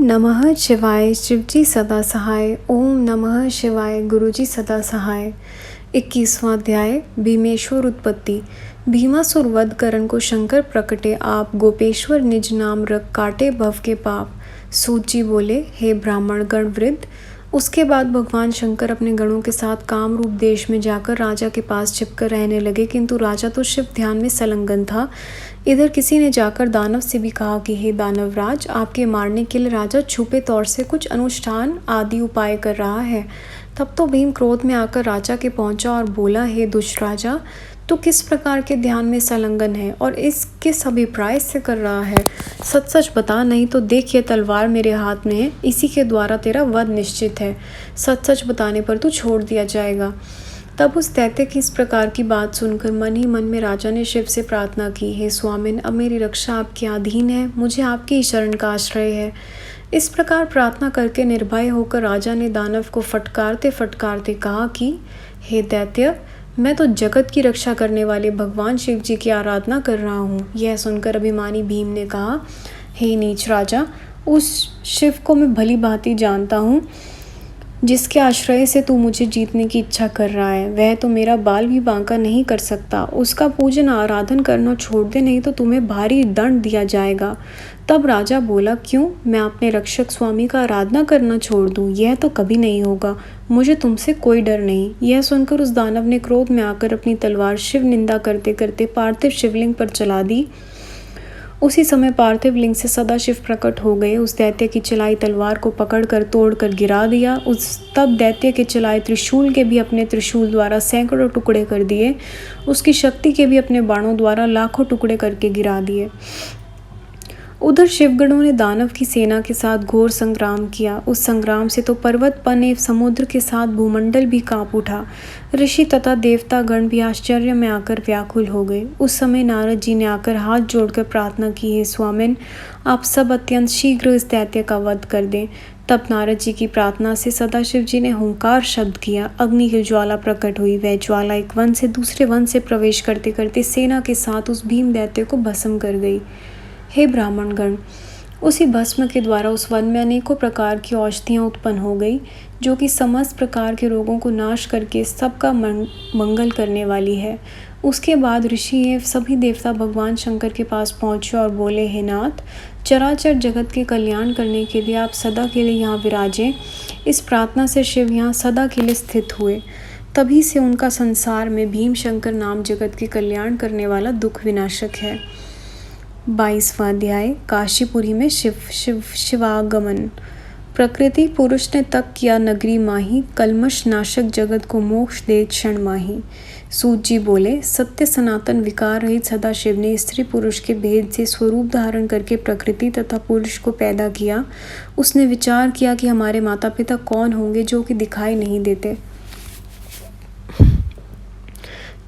नमः शिवाय शिवजी सदा सहाय। ओम नमः शिवाय गुरुजी सदा सहाय। 21वां अध्याय भीमेश्वर उत्पत्ति। भीमासुर वध करन को शंकर प्रकटे आप गोपेश्वर निज नाम रख काटे भव के पाप। सूत जी बोले, हे ब्राह्मण गण वृद्ध। उसके बाद भगवान शंकर अपने गणों के साथ कामरूप देश में जाकर राजा के पास छिपकर रहने लगे, किंतु राजा तो शिव ध्यान में संलग्न था। इधर किसी ने जाकर दानव से भी कहा कि हे दानवराज, आपके मारने के लिए राजा छुपे तौर से कुछ अनुष्ठान आदि उपाय कर रहा है। तब तो भीम क्रोध में आकर राजा के पहुंचा और बोला, हे दुष्ट राजा, तू किस प्रकार के ध्यान में संलग्न है और इस किस अभिप्राय से कर रहा है? सच सच बता, नहीं तो देख ये तलवार मेरे हाथ में है, इसी के द्वारा तेरा वध निश्चित है। सच सच बताने पर तू छोड़ दिया जाएगा। तब उस दैत्य की इस प्रकार की बात सुनकर मन ही मन में राजा ने शिव से प्रार्थना की, हे स्वामिन, अब मेरी रक्षा आपके अधीन है, मुझे आपकी शरण का आश्रय है। इस प्रकार प्रार्थना करके निर्भय होकर राजा ने दानव को फटकारते फटकारते कहा कि हे दैत्य, मैं तो जगत की रक्षा करने वाले भगवान शिव जी की आराधना कर रहा हूँ। यह सुनकर अभिमानी भीम ने कहा, हे नीच राजा, उस शिव को मैं भली भांति जानता हूँ जिसके आश्रय से तू मुझे जीतने की इच्छा कर रहा है। वह तो मेरा बाल भी बांका नहीं कर सकता। उसका पूजन आराधन करना छोड़ दे, नहीं तो तुम्हें भारी दंड दिया जाएगा। तब राजा बोला, क्यों, मैं अपने रक्षक स्वामी का आराधना करना छोड़ दूं? यह तो कभी नहीं होगा। मुझे तुमसे कोई डर नहीं। यह सुनकर उस दानव ने क्रोध में आकर अपनी तलवार शिव निंदा करते करते पार्थिव शिवलिंग पर चला दी। उसी समय पार्थिव लिंग से सदाशिव प्रकट हो गए। उस दैत्य की चलाई तलवार को पकड़कर तोड़कर गिरा दिया। तब दैत्य के चलाए त्रिशूल के भी अपने त्रिशूल द्वारा सैकड़ों टुकड़े कर दिए। उसकी शक्ति के भी अपने बाणों द्वारा लाखों टुकड़े करके गिरा दिए। उधर शिवगणों ने दानव की सेना के साथ घोर संग्राम किया। उस संग्राम से तो पर्वत पन एवं समुद्र के साथ भूमंडल भी कांप उठा। ऋषि तथा देवता गण भी आश्चर्य में आकर व्याकुल हो गए। उस समय नारद जी ने आकर हाथ जोड़कर प्रार्थना की, हे स्वामिन, आप सब अत्यंत शीघ्र इस दैत्य का वध कर दें। तब नारद जी की प्रार्थना से सदाशिव जी ने हुंकार शब्द किया। अग्नि की ज्वाला प्रकट हुई। वह ज्वाला एक वन से दूसरे वन से प्रवेश करते करते सेना के साथ उस भीम दैत्य को भस्म कर गई। हे ब्राह्मणगण, उसी भस्म के द्वारा उस वन में अनेकों प्रकार की औषधियाँ उत्पन्न हो गई, जो कि समस्त प्रकार के रोगों को नाश करके सबका मंगल करने वाली है। उसके बाद ऋषि एवं सभी देवता भगवान शंकर के पास पहुँचे और बोले, हे नाथ, चराचर जगत के कल्याण करने के लिए आप सदा के लिए यहाँ विराजें। इस प्रार्थना से शिव यहाँ सदा के लिए स्थित हुए। तभी से उनका संसार में भीम शंकर नाम जगत के कल्याण करने वाला दुख विनाशक है। 22वां अध्याय काशीपुरी में शिवागमन। प्रकृति पुरुष ने तप किया नगरी माही, कलमश नाशक जगत को मोक्ष दे क्षण माही। सूत जी बोले, सत्य सनातन विकार रहित सदाशिव ने स्त्री पुरुष के भेद से स्वरूप धारण करके प्रकृति तथा पुरुष को पैदा किया। उसने विचार किया कि हमारे माता पिता कौन होंगे जो कि दिखाई नहीं देते।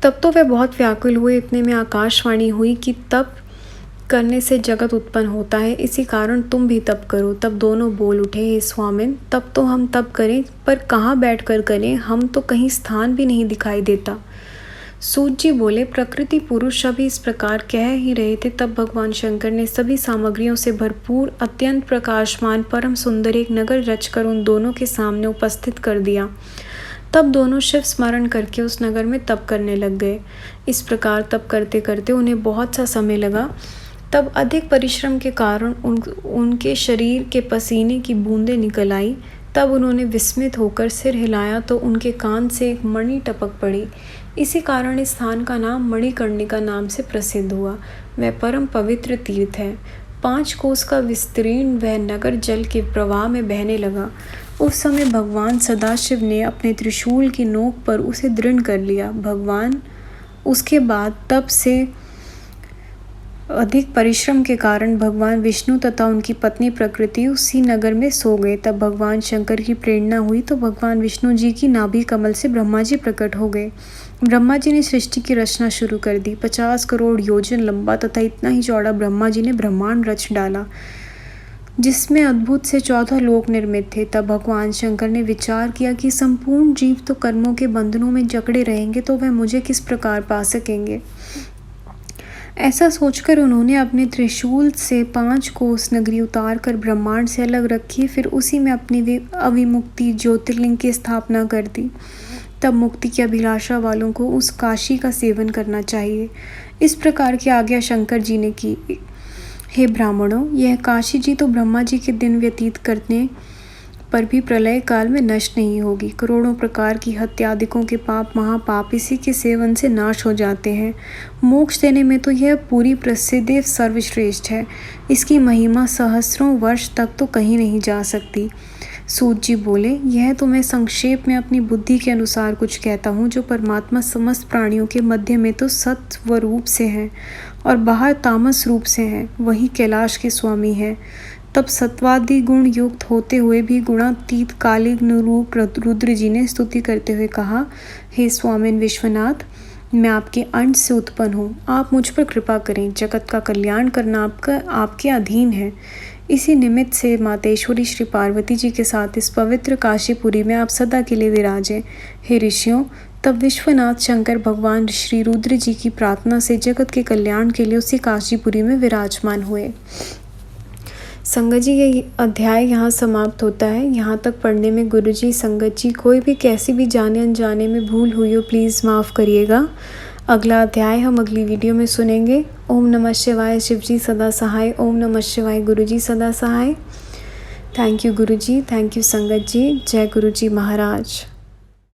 तब तो वे बहुत व्याकुल हुए। इतने में आकाशवाणी हुई कि तप करने से जगत उत्पन्न होता है, इसी कारण तुम भी तप करो। तब दोनों बोल उठे, हे स्वामिन, तब तो हम तप करें, पर कहाँ बैठकर करें? हम तो कहीं स्थान भी नहीं दिखाई देता। सूत जी बोले, प्रकृति पुरुष अभी इस प्रकार कह ही रहे थे, तब भगवान शंकर ने सभी सामग्रियों से भरपूर अत्यंत प्रकाशमान परम सुंदर एक नगर रचकर उन दोनों के सामने उपस्थित कर दिया। तब दोनों शिव स्मरण करके उस नगर में तप करने लग गए। इस प्रकार तप करते करते उन्हें बहुत सा समय लगा। तब अधिक परिश्रम के कारण उनके शरीर के पसीने की बूंदें निकल आई। तब उन्होंने विस्मित होकर सिर हिलाया तो उनके कान से एक मणि टपक पड़ी। इसी कारण इस स्थान का नाम मणिकर्णिका नाम से प्रसिद्ध हुआ। वह परम पवित्र तीर्थ है। 5 कोस का विस्तीर्ण वह नगर जल के प्रवाह में बहने लगा। उस समय भगवान सदाशिव ने अपने त्रिशूल की नोक पर उसे दृढ़ कर लिया। भगवान उसके बाद तब से अधिक परिश्रम के कारण भगवान विष्णु तथा उनकी पत्नी प्रकृति उसी नगर में सो गए। तब भगवान शंकर की प्रेरणा हुई तो भगवान विष्णु जी की नाभि कमल से ब्रह्मा जी प्रकट हो गए। ब्रह्मा जी ने सृष्टि की रचना शुरू कर दी। 50 करोड़ योजन लंबा तथा इतना ही चौड़ा ब्रह्मा जी ने ब्रह्मांड रच डाला, जिसमें अद्भुत से 14 लोक निर्मित थे। तब भगवान शंकर ने विचार किया कि संपूर्ण जीव तो कर्मों के बंधनों में जकड़े रहेंगे, तो वह मुझे किस प्रकार पा सकेंगे। ऐसा सोचकर उन्होंने अपने त्रिशूल से 5 कोस नगरी उतार कर ब्रह्मांड से अलग रखी, फिर उसी में अपनी अविमुक्ति ज्योतिर्लिंग की स्थापना कर दी। तब मुक्ति की अभिलाषा वालों को उस काशी का सेवन करना चाहिए। इस प्रकार की आज्ञा शंकर जी ने की। हे ब्राह्मणों, यह काशी जी तो ब्रह्मा जी के दिन व्यतीत करने पर भी प्रलय काल में नष्ट नहीं होगी। करोड़ों प्रकार की हत्यादिकों के पाप महापाप इसी के सेवन से नाश हो जाते हैं। मोक्ष देने में तो यह पूरी प्रसिद्ध सर्वश्रेष्ठ है। इसकी महिमा सहस्रों वर्ष तक तो कहीं नहीं जा सकती। सूत जी बोले, यह तो मैं संक्षेप में अपनी बुद्धि के अनुसार कुछ कहता हूँ। जो परमात्मा समस्त प्राणियों के मध्य में तो सत्व रूप से हैं और बाहर तामस रूप से हैं, वही कैलाश के स्वामी हैं। तब सत्वादि गुण युक्त होते हुए भी गुणातीत कालिग्न रूप रुद्र जी ने स्तुति करते हुए कहा, हे स्वामिन विश्वनाथ, मैं आपके अंश से उत्पन्न हूँ। आप मुझ पर कृपा करें। जगत का कल्याण करना आपके अधीन है। इसी निमित्त से मातेश्वरी श्री पार्वती जी के साथ इस पवित्र काशीपुरी में आप सदा के लिए विराजें। हे ऋषियों, तब विश्वनाथ शंकर भगवान श्री रुद्र जी की प्रार्थना से जगत के कल्याण के लिए उसी काशीपुरी में विराजमान हुए। संगत जी, ये अध्याय यहाँ समाप्त होता है। यहाँ तक पढ़ने में गुरुजी, संगत जी, कोई भी कैसी भी जाने अनजाने में भूल हुई हो प्लीज़ माफ़ करिएगा। अगला अध्याय हम अगली वीडियो में सुनेंगे। ओम नमः शिवाय। शिव जी सदा सहाय। ओम नमः शिवाय। गुरुजी सदा सहाय। Thank you Guruji, thank you संगत जी। जय गुरुजी महाराज।